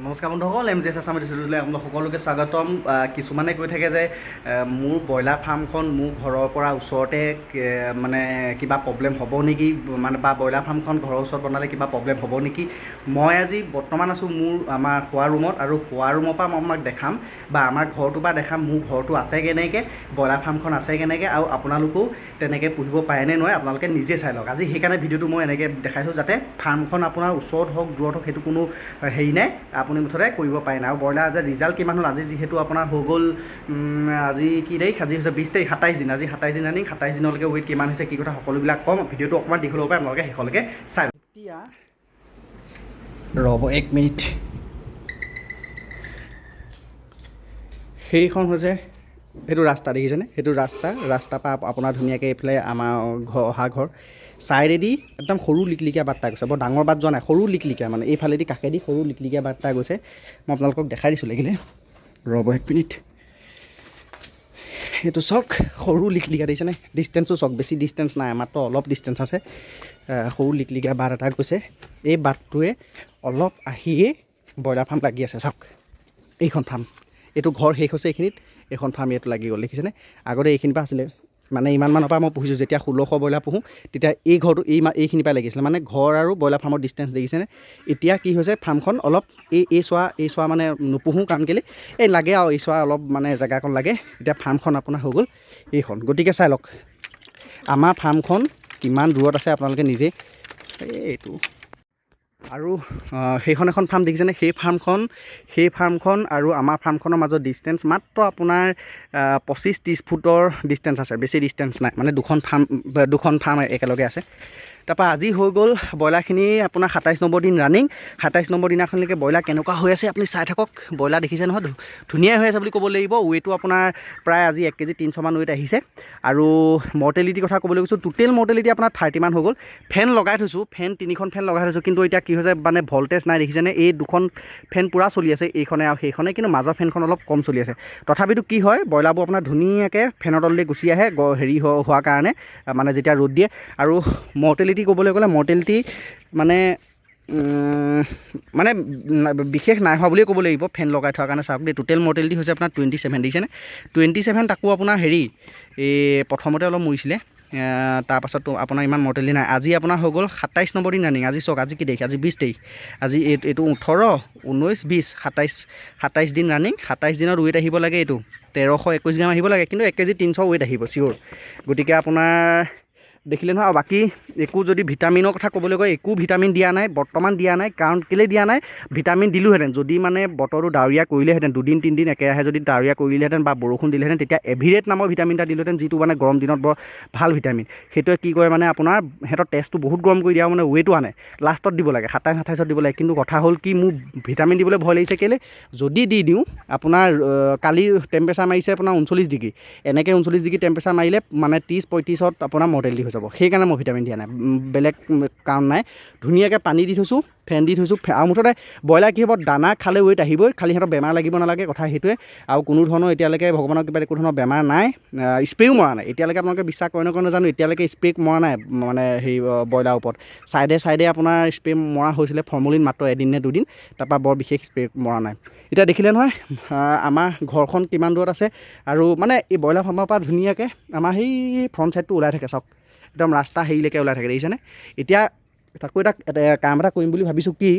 নমস্কাৰ বন্ধুসকল, MGS আছাম ডিজিটেললৈ আপোনালোক সকলোকে স্বাগতম। কিছুমানে কৈ থাকে যে মোৰ ব্ৰইলাৰ ফাৰ্মখন মোৰ ঘৰৰ পৰা ওচৰতে মানে কিবা প্ৰব্লেম হ'ব নেকি, মানে বা ব্ৰইলাৰ ফাৰ্মখন ঘৰৰ ওচৰত বনালে কিবা প্ৰব্লেম হ'ব নেকি। মই আজি বৰ্তমান আছোঁ আমাৰ শোৱা ৰুমত, আৰু শোৱা ৰুমৰ পৰা মই আপোনাক দেখাম বা আমাৰ ঘৰটোৰ পৰা দেখাম মোৰ ঘৰটো আছে কেনেকৈ, ব্ৰইলাৰ ফাৰ্মখন আছে কেনেকৈ, আৰু আপোনালোকেও তেনেকৈ পুহিব পাৰেনে নোৱাৰে আপোনালোকে নিজে চাই লওক। আজি সেইকাৰণে ভিডিঅ'টো মই এনেকৈ দেখাইছোঁ যাতে ফাৰ্মখন আপোনাৰ ওচৰত হওক দূৰত হওক সেইটো কোনো হেৰি নাই, আপুনি মুঠতে কৰিব পাৰে নাই। আৰু ব্ৰইলাৰ আজি ৰিজাল্ট কিমান হ'ল, আজি যিহেতু আপোনাৰ হৈ গ'ল আজি কি তাৰিখ, আজি হৈছে 20 তাৰিখ, 27 দিন, আজি 27 দিন আনি 27 দিনলৈকে ৱেইট কিমান হৈছে কি কথা সকলোবিলাক ক'ম। ভিডিঅ'টো অকণমান দীঘল হ'ব পাৰে, আপোনালোকে শেষলৈকে চাই লওক। এতিয়া ৰ'ব 1 মিনিট। সেইখন হৈছে সেইটো ৰাস্তা দেখিছেনে, সেইটো ৰাস্তাৰ পৰা আপোনাৰ ধুনীয়াকৈ এইফালে আমাৰ অহা ঘৰ ছাইডেদি একদম সৰু লিকলিকীয়া বাট এটা গৈছে, বৰ ডাঙৰ বাট যোৱা নাই, সৰু লিকলিকীয়া, মানে এইফালেদি কাষেদি সৰু লিকলিকীয়া বাট এটা গৈছে। মই আপোনালোকক দেখাই দিছোঁ লাগিলে, ৰ'ব 1 মিনিট। এইটো চাওক, সৰু লিকলিকীয়া দেখিছেনে, ডিষ্টেঞ্চো চাওক, বেছি ডিষ্টেঞ্চ নাই, মাত্ৰ অলপ ডিষ্টেঞ্চ আছে। সৰু লিকলিকীয়া বাট এটা গৈছে, এই বাটটোৱে অলপ আহিয়ে ব্ৰইলাৰ ফাৰ্ম লাগি আছে। চাওক এইখন ফাৰ্ম, এইটো ঘৰ শেষ হৈছে এইখিনিত, এইখন ফাৰ্ম ইয়াতো লাগি গ'ল দেখিছেনে। আগতে এইখিনিৰ পৰা আছিলে, মানে ইমানমানৰ পৰা মই পুহিছোঁ, যেতিয়া 1600 ব্ৰইলাৰ পুহোঁ তেতিয়া এই ঘৰটো এইখিনিৰ পৰা লাগিছিলে, মানে ঘৰ আৰু ব্ৰইলাৰ ফাৰ্মৰ ডিষ্টেঞ্চ দেখিছেনে। এতিয়া কি হৈছে, ফাৰ্মখন অলপ এই চোৱা মানে নুপুহোঁ, কাৰণ কেলৈ এই লাগে আৰু এই চোৱা অলপ মানে জেগাকণ লাগে। এতিয়া ফাৰ্মখন আপোনাৰ হৈ গ'ল এইখন, গতিকে চাই লওক আমাৰ ফাৰ্মখন কিমান দূৰত আছে আপোনালোকে নিজে। এইটো আৰু সেইখন এখন ফাৰ্ম দেখিছেনে, সেই ফাৰ্মখন আৰু আমাৰ ফাৰ্মখনৰ মাজত ডিষ্টেঞ্চ মাত্ৰ আপোনাৰ 25-30 ফুটৰ ডিষ্টেঞ্চ আছে, বেছি ডিষ্টেঞ্চ নাই, মানে দুখন ফাৰ্ম একেলগে আছে। তাৰপৰা আজি হৈ গ'ল ব্ৰইলাৰখিনি আপোনাৰ 27 নম্বৰ দিন ৰানিং। 27 নম্বৰ দিনাখনলৈকে ব্ৰইলাৰ কেনেকুৱা হৈ আছে আপুনি চাই থাকক। ব্ৰইলাৰ দেখিছে নহয়, ধুনীয়া হৈ আছে বুলি ক'ব লাগিব। ৱেইটো আপোনাৰ প্ৰায় আজি 1 কেজি 300 মান ৱেইট আহিছে। আৰু মৰ্টেলিটিৰ কথা ক'বলৈ গৈছোঁ, টোটেল মৰ্টেলিটি আপোনাৰ 30 মান হৈ গ'ল। ফেন লগাই থৈছোঁ, 3খন ফেন লগাই থৈছোঁ, কিন্তু এতিয়া কি হৈছে মানে ভল্টেজ নাই দেখিছেনে। এই দুখন ফেন পূৰা চলি আছে, এইখনে আৰু সেইখনে, কিন্তু মাজৰ ফেনখন অলপ কম চলি আছে। তথাপিতো কি হয়, ব্ৰইলাৰবোৰ আপোনাৰ ধুনীয়াকৈ ফেনৰ তললৈ গুচি আহে হেৰি হোৱাৰ কাৰণে, মানে যেতিয়া ৰ'দ দিয়ে। আৰু মৰ্টেলিটি ক'বলৈ গ'লে মৰ্টেলিটি মানে বিশেষ নাই হোৱা বুলিয়ে ক'ব লাগিব, ফেন লগাই থোৱাৰ কাৰণে। চাওক দেই, টোটেল মৰ্টেলিটি হৈছে আপোনাৰ 27 দেখিছেনে, 27। তাকো আপোনাৰ হেৰি এই প্ৰথমতে অলপ মৰিছিলে, তাৰপাছতো আপোনাৰ ইমান মৰ্টেলিটি নাই। আজি আপোনাৰ হৈ গ'ল 27 নম্বৰ দিন ৰানিং। আজি চাওক, আজি কি তাৰিখ, আজি 20 তাৰিখ, আজি এইটো 18, 19, 20, 27 দিন ৰানিং। 27 দিনত ৱেইট আহিব লাগে এইটো 1321 গ্ৰাম আহিব লাগে, কিন্তু 1 কেজি 300 ৱেইট আহিব চিয়'ৰ। গতিকে আপোনাৰ দেখিলে নহয়। আৰু বাকী একো যদি ভিটামিনৰ কথা ক'বলৈ গৈ একো ভিটামিন দিয়া নাই, বৰ্তমান দিয়া নাই। কাৰণ কেলৈ দিয়া নাই, ভিটামিন দিলোহেঁতেন যদি মানে বতৰটো ডাৱৰীয়া কৰিলেহেঁতেন, 2-3 দিন একেৰাহে যদি ডাৱৰীয়া কৰিলেহেঁতেন বা বৰষুণ দিলেহেঁতেন, তেতিয়া এভিৰেট নামৰ ভিটামিন এটা দিলেহেঁতেন, যিটো মানে গৰম দিনত বৰ ভাল ভিটামিন। সেইটোৱে কি কৰে মানে আপোনাৰ সিহঁতৰ টেষ্টটো বহুত গৰম কৰি দিয়া, মানে ৱেইটো আনে। লাষ্টত দিব লাগে, 27-28ত দিব লাগে। কিন্তু কথা হ'ল কি, মোৰ ভিটামিন দিবলৈ ভয় লাগিছে। কেলৈ, যদি দি দিওঁ আপোনাৰ কালি টেম্পাৰেচাৰ মাৰিছে আপোনাৰ 39 ডিগ্ৰী, এনেকৈ 39 ডিগ্ৰী টেম্পাৰেচাৰ মাৰিলে মানে 30-35ত আপোনাৰ মৰ্টেলিটি হৈ যাব। সেইকাৰণে মই ভিটামিন দিয়া নাই, বেলেগ কাৰণ নাই। ধুনীয়াকৈ পানী দি থৈছোঁ, ফেন দি থৈছোঁ। আৰু মুঠতে ব্ৰইলাৰ কি হ'ব, দানা খালে ৱেইট আহিবই, খালি সিহঁতৰ বেমাৰ লাগিব নালাগে, কথা সেইটোৱে। আৰু কোনো ধৰণৰ এতিয়ালৈকে ভগৱানৰ কিবা একো ধৰণৰ বেমাৰ নাই, স্প্ৰেও মৰা নাই এতিয়ালৈকে। আপোনালোকে বিশ্বাস কৰে নকৰে নাজানো, এতিয়ালৈকে স্প্ৰে মৰা নাই মানে হেৰি ব্ৰইলাৰৰ ওপৰত। চাইডে আপোনাৰ স্প্ৰে মৰা হৈছিলে, ফৰ্মুলিন মাত্ৰ 1 নে 2 দিন, তাৰপৰা বৰ বিশেষ স্প্ৰে মৰা নাই। এতিয়া দেখিলে নহয় আমাৰ ঘৰখন কিমান দূৰত আছে। আৰু মানে এই ব্ৰইলাৰ ফাৰ্মৰ পৰা ধুনীয়াকৈ আমাৰ সেই ফ্ৰণ্ট চাইডটো ওলাই থাকে, চাওক একদম ৰাস্তা হেৰিলৈকে ওলাই থাকে দেখিছেনে। এতিয়া তাকো এটা কাম এটা কৰিম বুলি ভাবিছোঁ, কি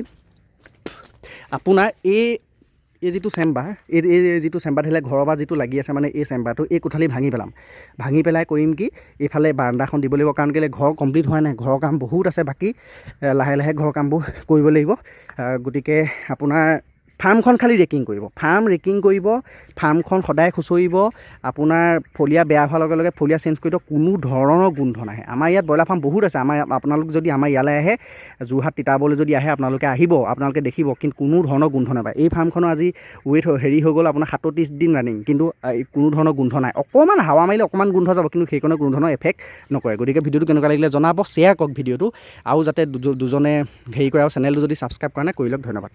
আপোনাৰ এই যিটো চেম্বাৰ, এই যিটো চেম্বাৰ থাকিলে ঘৰৰ পৰা যিটো লাগি আছে, মানে এই চেম্বাৰটো, এই কোঠালি ভাঙি পেলাম। ভাঙি পেলাই কৰিম কি, এইফালে বাৰান্দাখন দিব লাগিব। কাৰণ কেলৈ, ঘৰ কমপ্লিট হোৱা নাই, ঘৰৰ কাম বহুত আছে বাকী, লাহে লাহে ঘৰৰ কামবোৰ কৰিব লাগিব। গতিকে আপোনাৰ ফাৰ্মখন খালি ৰেকিং কৰিব, ফাৰ্মখন সদায় খুচৰিব। আপোনাৰ ফলিয়া বেয়া হোৱাৰ লগে লগে ফলিয়া চেঞ্জ কৰি দিয়ক, কোনো ধৰণৰ গোন্ধ নাহে। আমাৰ ইয়াত ব্ৰইলাৰ ফাৰ্ম বহুত আছে, আপোনালোক যদি আমাৰ ইয়ালৈ আহে, যোৰহাট তিতাবৰলৈ যদি আহে, আপোনালোকে আহিব, আপোনালোকে দেখিব, কিন্তু কোনো ধৰণৰ গোন্ধ নাপায়। এই ফাৰ্মখনৰ আজি ৱেইট হেৰি হৈ গ'ল আপোনাৰ 37 দিন ৰানিং, কিন্তু কোনো ধৰণৰ গোন্ধ নাই। অকণমান হাৱা মাৰিলে অকণমান গোন্ধ যাব, কিন্তু সেইকাৰণে কোনো ধৰণৰ এফেক্ট নকৰে। গতিকে ভিডিঅ'টো কেনেকুৱা লাগিলে জনাব, শ্বেয়াৰ কৰক ভিডিঅ'টো, আৰু যাতে দুজনে হেৰি কৰে, আৰু চেনেলটো যদি ছাবস্ক্ৰাইব কৰা নাই কৰি লওক। ধন্যবাদ।